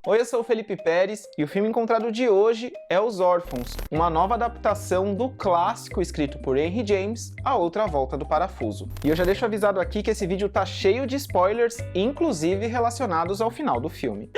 Oi, eu sou o Felipe Pérez e o filme encontrado de hoje é Os Órfãos, uma nova adaptação do clássico escrito por Henry James, A Outra Volta do Parafuso. E eu já deixo avisado aqui que esse vídeo tá cheio de spoilers, inclusive relacionados ao final do filme.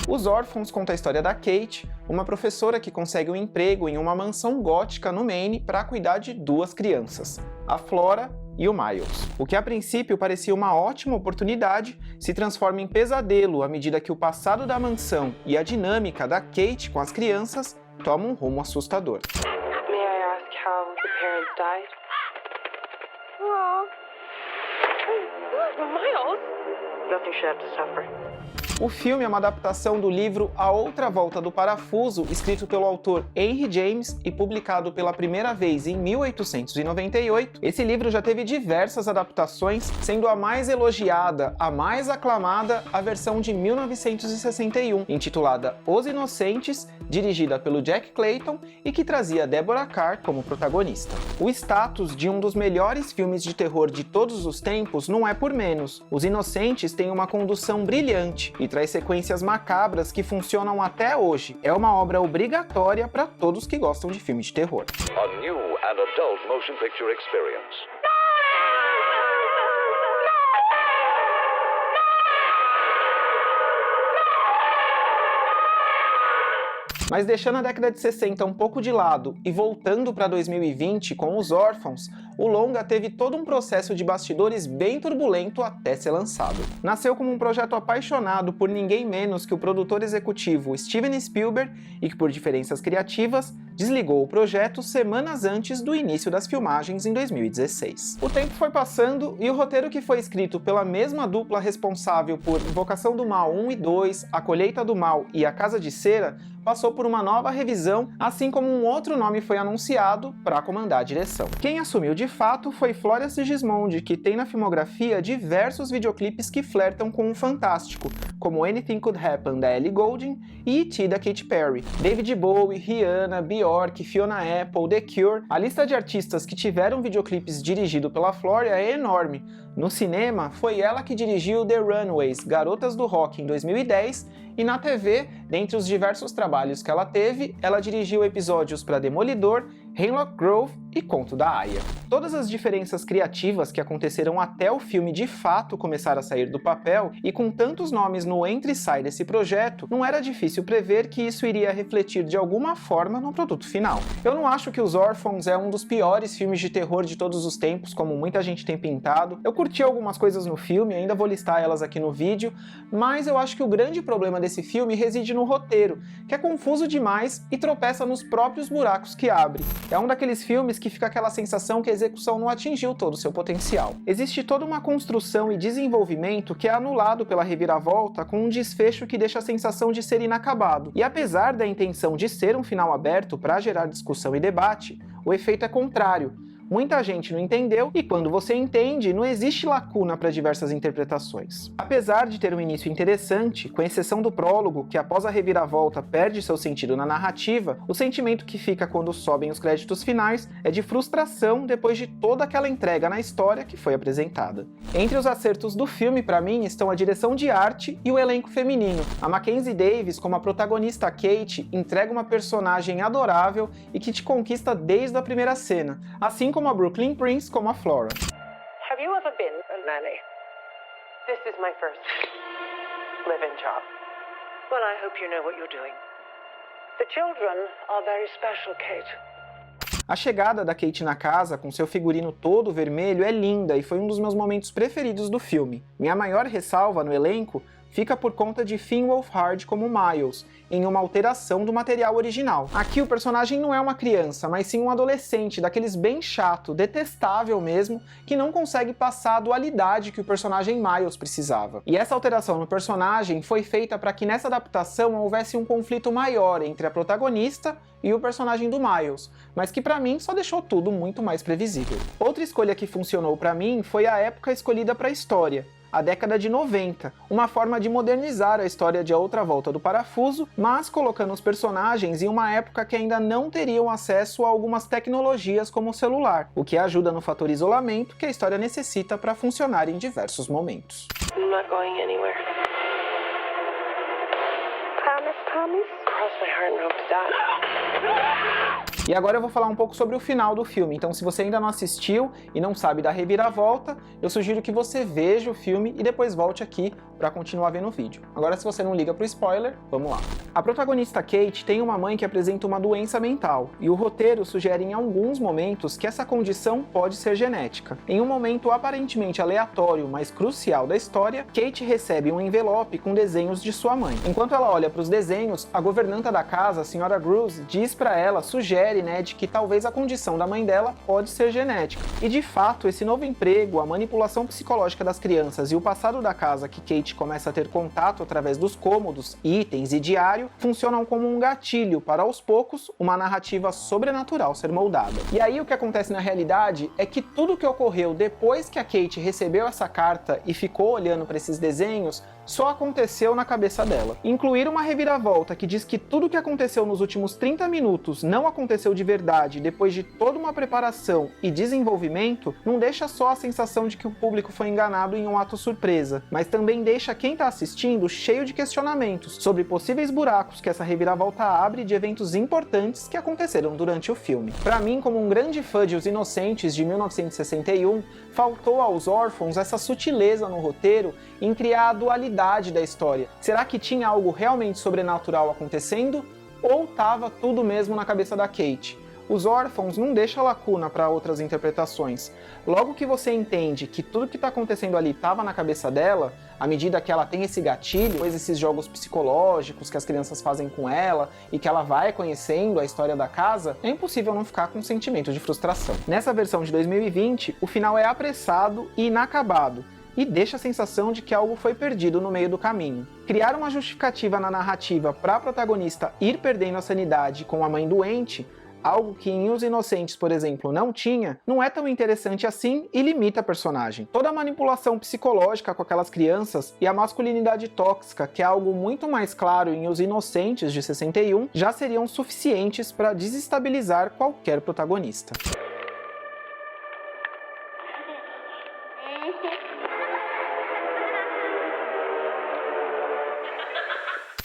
Os Órfãos conta a história da Kate, uma professora que consegue um emprego em uma mansão gótica no Maine para cuidar de duas crianças, a Flora e o Miles. O que a princípio parecia uma ótima oportunidade se transforma em pesadelo à medida que o passado da mansão e a dinâmica da Kate com as crianças tomam um rumo assustador. May I ask how the parents died? Miles? Nothing should have to suffer. O filme é uma adaptação do livro A Outra Volta do Parafuso, escrito pelo autor Henry James e publicado pela primeira vez em 1898. Esse livro já teve diversas adaptações, sendo a mais elogiada, a mais aclamada, a versão de 1961, intitulada Os Inocentes, dirigida pelo Jack Clayton e que trazia Deborah Kerr como protagonista. O status de um dos melhores filmes de terror de todos os tempos não é por menos. Os Inocentes têm uma condução brilhante e traz sequências macabras que funcionam até hoje. É uma obra obrigatória para todos que gostam de filmes de terror. A new and adult motion picture experience. Mas deixando a década de 60 um pouco de lado e voltando para 2020 com Os Órfãos, o longa teve todo um processo de bastidores bem turbulento até ser lançado. Nasceu como um projeto apaixonado por ninguém menos que o produtor executivo Steven Spielberg e que, por diferenças criativas, desligou o projeto semanas antes do início das filmagens em 2016. O tempo foi passando e o roteiro, que foi escrito pela mesma dupla responsável por Invocação do Mal 1 e 2, A Colheita do Mal e A Casa de Cera, passou por uma nova revisão, assim como um outro nome foi anunciado para comandar a direção. Quem assumiu de fato foi Flória Sigismondi, que tem na filmografia diversos videoclipes que flertam com o fantástico, como Anything Could Happen, da Ellie Goulding, e E.T., da Katy Perry. David Bowie, Rihanna, Bjork, Fiona Apple, The Cure. A lista de artistas que tiveram videoclipes dirigido pela Flória é enorme. No cinema, foi ela que dirigiu The Runaways, Garotas do Rock, em 2010, e na TV, dentre os diversos trabalhos que ela teve, ela dirigiu episódios para Demolidor, Hemlock Grove e Conto da Aia. Todas as diferenças criativas que aconteceram até o filme de fato começar a sair do papel, e com tantos nomes no entra e sai desse projeto, não era difícil prever que isso iria refletir de alguma forma no produto final. Eu não acho que Os Órfãos é um dos piores filmes de terror de todos os tempos, como muita gente tem pintado. Eu curti algumas coisas no filme, ainda vou listar elas aqui no vídeo, mas eu acho que o grande problema desse filme reside no roteiro, que é confuso demais e tropeça nos próprios buracos que abre. É um daqueles filmes que fica aquela sensação que a execução não atingiu todo o seu potencial. Existe toda uma construção e desenvolvimento que é anulado pela reviravolta, com um desfecho que deixa a sensação de ser inacabado. E apesar da intenção de ser um final aberto para gerar discussão e debate, o efeito é contrário. Muita gente não entendeu, e quando você entende, não existe lacuna para diversas interpretações. Apesar de ter um início interessante, com exceção do prólogo, que após a reviravolta perde seu sentido na narrativa, o sentimento que fica quando sobem os créditos finais é de frustração depois de toda aquela entrega na história que foi apresentada. Entre os acertos do filme, para mim, estão a direção de arte e o elenco feminino. A Mackenzie Davis, como a protagonista Kate, entrega uma personagem adorável e que te conquista desde a primeira cena, assim como a Brooklyn Prince como a Flora. Have you ever been a nanny? This is my first live-in job. Well, I hope you know what you're doing. The children are very special, Kate. A chegada da Kate na casa, com seu figurino todo vermelho, é linda e foi um dos meus momentos preferidos do filme. Minha maior ressalva no elenco fica por conta de Finn Wolfhard como Miles, em uma alteração do material original. Aqui o personagem não é uma criança, mas sim um adolescente, daqueles bem chato, detestável mesmo, que não consegue passar a dualidade que o personagem Miles precisava. E essa alteração no personagem foi feita para que nessa adaptação houvesse um conflito maior entre a protagonista e o personagem do Miles, mas que pra mim só deixou tudo muito mais previsível. Outra escolha que funcionou pra mim foi a época escolhida pra história. a década de 90, uma forma de modernizar a história de A Outra Volta do Parafuso, mas colocando os personagens em uma época que ainda não teriam acesso a algumas tecnologias como o celular, o que ajuda no fator isolamento que a história necessita para funcionar em diversos momentos. I'm not going anywhere. Promise, promise? Cross my heart and hope to die. E agora eu vou falar um pouco sobre o final do filme, então se você ainda não assistiu e não sabe da reviravolta, eu sugiro que você veja o filme e depois volte aqui para continuar vendo o vídeo. Agora, se você não liga pro spoiler, vamos lá. A protagonista Kate tem uma mãe que apresenta uma doença mental, e o roteiro sugere em alguns momentos que essa condição pode ser genética. Em um momento aparentemente aleatório, mas crucial da história, Kate recebe um envelope com desenhos de sua mãe. Enquanto ela olha para os desenhos, a governanta da casa, a Sra. Bruce, diz para ela, sugere, de que talvez a condição da mãe dela pode ser genética. E de fato, esse novo emprego, a manipulação psicológica das crianças e o passado da casa que Kate começa a ter contato através dos cômodos, itens e diário, funcionam como um gatilho para, aos poucos, uma narrativa sobrenatural ser moldada. E aí o que acontece na realidade é que tudo que ocorreu depois que a Kate recebeu essa carta e ficou olhando para esses desenhos, só aconteceu na cabeça dela. Incluir uma reviravolta que diz que tudo que aconteceu nos últimos 30 minutos não aconteceu de verdade depois de toda uma preparação e desenvolvimento, não deixa só a sensação de que o público foi enganado em um ato surpresa, mas também deixa quem está assistindo cheio de questionamentos sobre possíveis buracos que essa reviravolta abre de eventos importantes que aconteceram durante o filme. Para mim, como um grande fã de Os Inocentes de 1961, faltou aos órfãos essa sutileza no roteiro em criar a dualidade da história. Será que tinha algo realmente sobrenatural acontecendo? Ou estava tudo mesmo na cabeça da Kate? Os órfãos não deixam lacuna para outras interpretações. Logo que você entende que tudo que está acontecendo ali estava na cabeça dela, à medida que ela tem esse gatilho, depois esses jogos psicológicos que as crianças fazem com ela e que ela vai conhecendo a história da casa, é impossível não ficar com um sentimento de frustração. Nessa versão de 2020, o final é apressado e inacabado, e deixa a sensação de que algo foi perdido no meio do caminho. Criar uma justificativa na narrativa para a protagonista ir perdendo a sanidade com a mãe doente, algo que em Os Inocentes, por exemplo, não tinha, não é tão interessante assim e limita a personagem. Toda a manipulação psicológica com aquelas crianças e a masculinidade tóxica, que é algo muito mais claro em Os Inocentes de 61, já seriam suficientes para desestabilizar qualquer protagonista.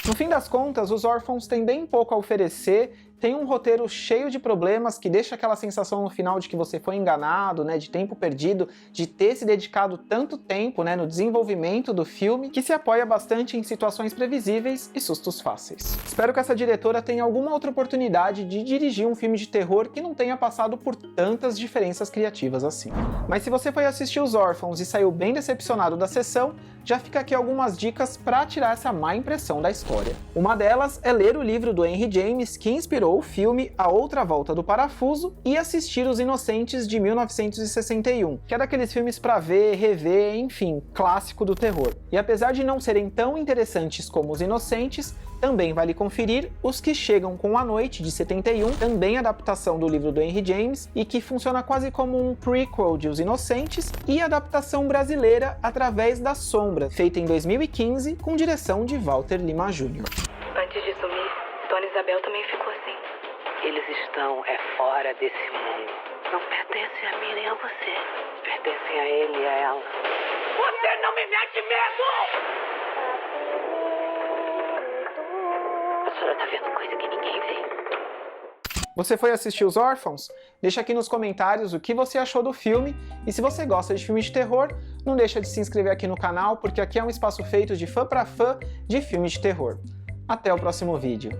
No fim das contas, Os Órfãos têm bem pouco a oferecer, tem um roteiro cheio de problemas que deixa aquela sensação no final de que você foi enganado, de tempo perdido, de ter se dedicado tanto tempo no desenvolvimento do filme, que se apoia bastante em situações previsíveis e sustos fáceis. Espero que essa diretora tenha alguma outra oportunidade de dirigir um filme de terror que não tenha passado por tantas diferenças criativas assim. Mas se você foi assistir Os Órfãos e saiu bem decepcionado da sessão, já fica aqui algumas dicas para tirar essa má impressão da história. Uma delas é ler o livro do Henry James, que inspirou o filme A Outra Volta do Parafuso, e assistir Os Inocentes de 1961, que é daqueles filmes pra ver, rever, enfim, clássico do terror. E apesar de não serem tão interessantes como Os Inocentes, também vale conferir Os que Chegam com a Noite, de 71, também adaptação do livro do Henry James, e que funciona quase como um prequel de Os Inocentes, e adaptação brasileira Através da Sombra, feita em 2015, com direção de Walter Lima Jr. Antes de sumir, Dona Isabel também ficou assim. Eles estão fora desse mundo. Não pertencem a mim nem a você. Pertencem a ele e a ela. Você não me mete medo! A senhora tá vendo coisa que ninguém vê. Você foi assistir Os Órfãos? Deixa aqui nos comentários o que você achou do filme, e se você gosta de filmes de terror, não deixa de se inscrever aqui no canal, porque aqui é um espaço feito de fã para fã de filmes de terror. Até o próximo vídeo.